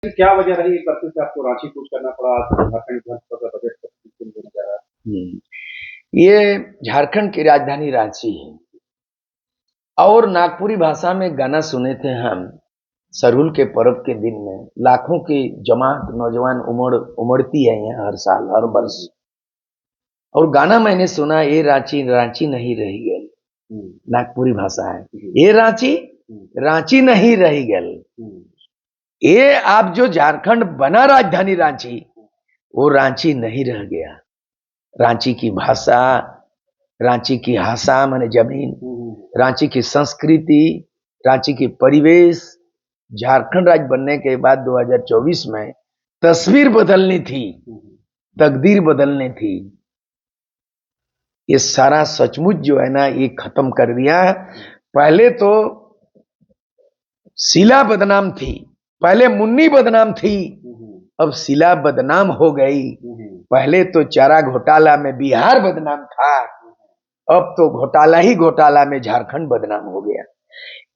क्या वजह रही एक बार फिर से आपको रांची कूच करना पड़ा? झारखंड विधानसभा का बजट प्रस्तुत होने जा रहा है। ये झारखंड की राजधानी रांची है और नागपुरी भाषा में गाना सुने थे हम सरहुल के पर्व के दिन में। लाखों की जमात नौजवान उमड़ती है यहाँ हर साल हर वर्ष। और गाना मैंने सुना, ये रांची रांची नहीं रही गल। नागपुरी भाषा है, ये रांची रांची नहीं रही गल। ये आप जो झारखंड बना राजधानी रांची, वो रांची नहीं रह गया। रांची की भाषा, रांची की हासा माने जमीन, रांची की संस्कृति, रांची की परिवेश, झारखंड राज्य बनने के बाद 2024 में तस्वीर बदलनी थी, तकदीर बदलनी थी। ये सारा सचमुच जो है ना, ये खत्म कर दिया। पहले तो शीला बदनाम थी, पहले मुन्नी बदनाम थी, अब शीला बदनाम हो गई। पहले तो चारा घोटाला में बिहार बदनाम था, अब तो घोटाला ही घोटाला में झारखंड बदनाम हो गया।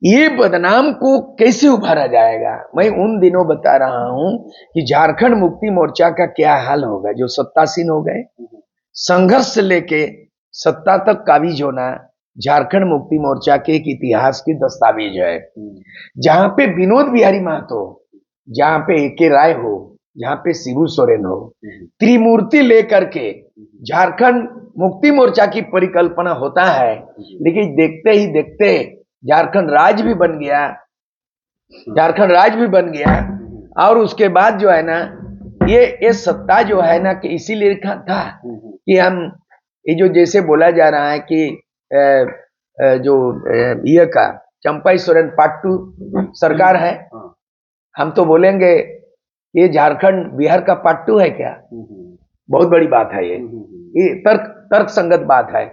ये बदनाम को कैसे उभारा जाएगा? मैं उन दिनों बता रहा हूं कि झारखंड मुक्ति मोर्चा का क्या हाल होगा जो सत्तासीन हो गए। संघर्ष से लेके सत्ता तक काबिज होना झारखंड मुक्ति मोर्चा के एक इतिहास की दस्तावेज है। जहां पे विनोद बिहारी महतो, जहां पे एके राय हो, जहां पे शिबू सोरेन हो, त्रिमूर्ति लेकर के झारखंड मुक्ति मोर्चा की परिकल्पना होता है। लेकिन देखते ही देखते झारखंड राज्य भी बन गया, झारखंड राज्य भी बन गया। और उसके बाद जो है ना, ये सत्ता जो है ना, कि इसीलिए लिखा था कि हम ये जो जैसे बोला जा रहा है कि जो ये का चंपाई सोरेन पार्ट 2 सरकार है, हम तो बोलेंगे ये झारखंड बिहार का पार्ट 2 है क्या? बहुत बड़ी बात है ये तर्क संगत बात है।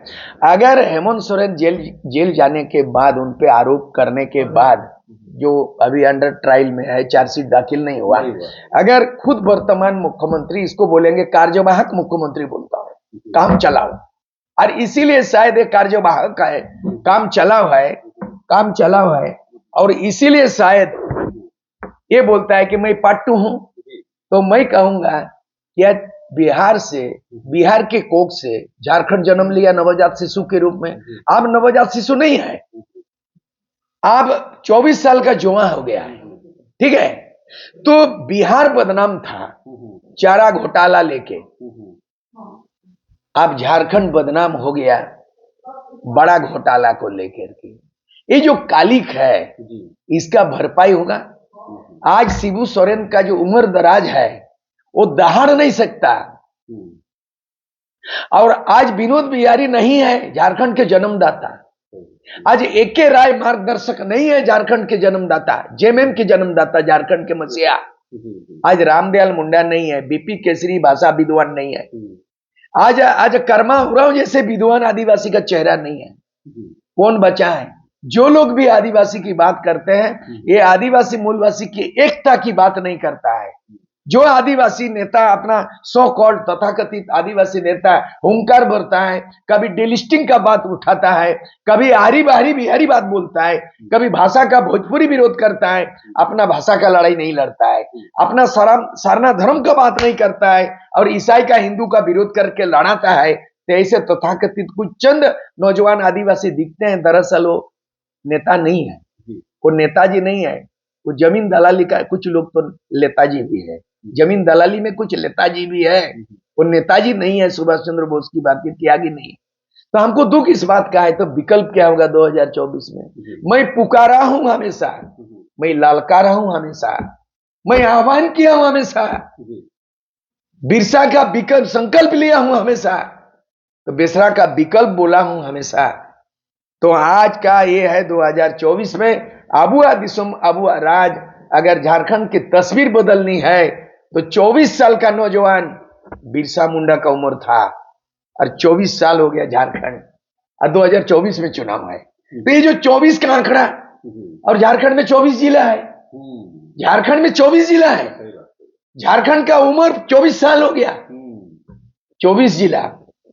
अगर हेमंत सोरेन जेल जाने के बाद, उन पे आरोप करने के बाद, जो अभी अंडर ट्रायल में है, चार्जशीट दाखिल नहीं हुआ, अगर खुद वर्तमान मुख्यमंत्री इसको बोलेंगे कार्यवाहक मुख्यमंत्री बोलता है, काम चलाओ, और इसीलिए शायद ये कार्यवाहक है, काम चलाओ है, और इसीलिए शायद ये बोलता है कि मैं पार्ट 2 हूं। तो मैं कहूंगा कि बिहार से, बिहार के कोख से झारखंड जन्म लिया नवजात शिशु के रूप में। अब नवजात शिशु नहीं है, अब 24 साल का जुआ हो गया है, ठीक है। तो बिहार बदनाम था चारा घोटाला लेके, अब झारखंड बदनाम हो गया बड़ा घोटाला को लेकर के। ये जो कालिक है, इसका भरपाई होगा। आज शिबू सोरेन का जो उम्र दराज है, वो दहाड़ नहीं सकता। और आज विनोद बिहारी नहीं है झारखंड के जन्मदाता, आज एके राय मार्गदर्शक नहीं है झारखंड के जन्मदाता, जेएमएम के जन्मदाता, झारखंड के मसीहा। आज रामदयाल मुंडा नहीं है, बीपी केसरी भाषा विद्वान नहीं है, आज कर्मा उरांव जैसे विद्वान आदिवासी का चेहरा नहीं है। कौन बचा है? जो लोग भी आदिवासी की बात करते हैं, ये आदिवासी मूलवासी की एकता की बात नहीं करता है। जो आदिवासी नेता अपना सो कॉल्ड तथाकथित आदिवासी नेता हुंकार भरता है, कभी डिलिस्टिंग का बात उठाता है, कभी आरी बारी बिहारी बात बोलता है, कभी भाषा का भोजपुरी विरोध करता है, अपना भाषा का लड़ाई नहीं लड़ता है, अपना सारना धर्म का बात नहीं करता है, और ईसाई का हिंदू का विरोध करके लड़ाता है। तो ऐसे तथाकथित कुछ चंद नौजवान आदिवासी दिखते हैं, दरअसल वो नेता नहीं है, वो नेताजी नहीं है, वो जमीन दलाली का। कुछ लोग तो नेताजी भी है, जमीन दलाली में कुछ नेताजी भी है, वो नेताजी नहीं है। सुभाष चंद्र बोस की बात की त्यागी नहीं है। तो हमको दुख इस बात का है। तो विकल्प क्या होगा 2024 में? मैं पुकारा हूं हमेशा, मैं ललकारा हूं हमेशा, मैं आह्वान किया हूं हमेशा, बिरसा का विकल्प संकल्प लिया हूं हमेशा, तो बेसरा का विकल्प बोला हूं हमेशा। तो आज का ये है 2024 में आबुआ दिसुम आबुआ राज। अगर झारखंड की तस्वीर बदलनी है तो 24 साल का नौजवान बिरसा मुंडा का उम्र था, और 24 साल हो गया झारखंड, और 2024 में चुनाव है। तो ये जो 24 का आंकड़ा, और झारखंड में 24 जिला है, झारखंड में 24 जिला है, झारखंड का उम्र 24 साल हो गया, 24 जिला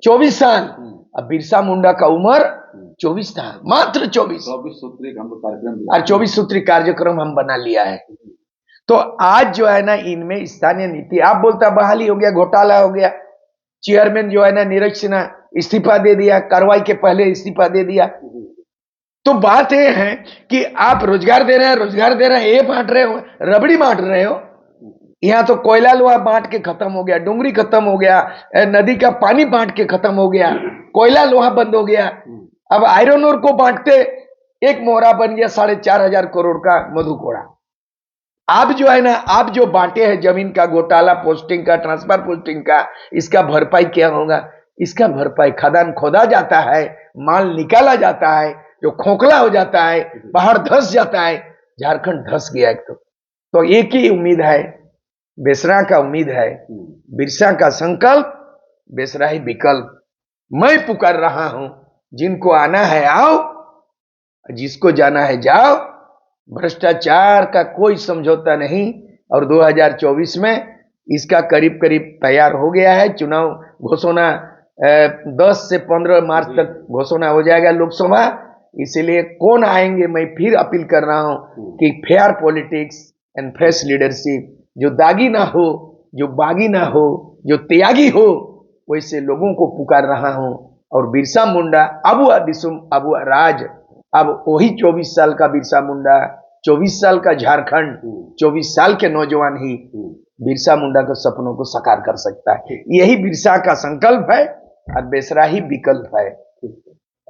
24 साल। अब बिरसा मुंडा का उम्र 24 था, मात्र 24 सूत्री कार्यक्रम, और 24 सूत्री कार्यक्रम हम बना लिया है। तो आज जो है ना इनमें स्थानीय नीति, आप बोलता बहाली हो गया, घोटाला हो गया, चेयरमैन जो है ना नीरज सिन्हा इस्तीफा दे दिया, कार्रवाई के पहले इस्तीफा दे दिया। तो बात यह है कि आप रोजगार दे रहे हैं, रोजगार दे रहे हैं, ये बांट रहे हो, रबड़ी बांट रहे हो। यहाँ तो कोयला लोहा बांट के खत्म हो गया, डूंगरी खत्म हो गया, नदी का पानी बांट के खत्म हो गया, कोयला लोहा बंद हो गया। अब आयरन ओर को बांटते एक मोहरा बन गया 4,500 करोड़ का मधुकोड़ा। आप जो है ना, आप जो बांटे हैं जमीन का घोटाला, पोस्टिंग का, ट्रांसफर पोस्टिंग का, इसका भरपाई क्या होगा? इसका भरपाई खदान खोदा जाता है, माल निकाला जाता है, जो खोखला हो जाता है, पहाड़ धंस जाता है। झारखंड धंस गया एक तो एक ही उम्मीद है, बेसरा का उम्मीद है, बिरसा का संकल्प, बेसरा ही विकल्प। मैं पुकार रहा हूं, जिनको आना है आओ, जिसको जाना है जाओ। भ्रष्टाचार का कोई समझौता नहीं। और 2024 में इसका करीब करीब तैयार हो गया है। चुनाव घोषणा 10 से 15 मार्च तक घोषणा हो जाएगा लोकसभा। इसलिए कौन आएंगे, मैं फिर अपील कर रहा हूं कि fair politics and fresh leadership, जो दागी ना हो, जो बागी ना हो, जो त्यागी हो, वैसे लोगों को पुकार रहा हूं। और बिरसा मुंडा अबुआ दिसुम अबुआ राज, अब वही 24 साल का बिरसा मुंडा, 24 साल का झारखंड, 24 साल के नौजवान ही बिरसा मुंडा के सपनों को साकार कर सकता है। यही बिरसा का संकल्प है और बेसरा ही विकल्प है।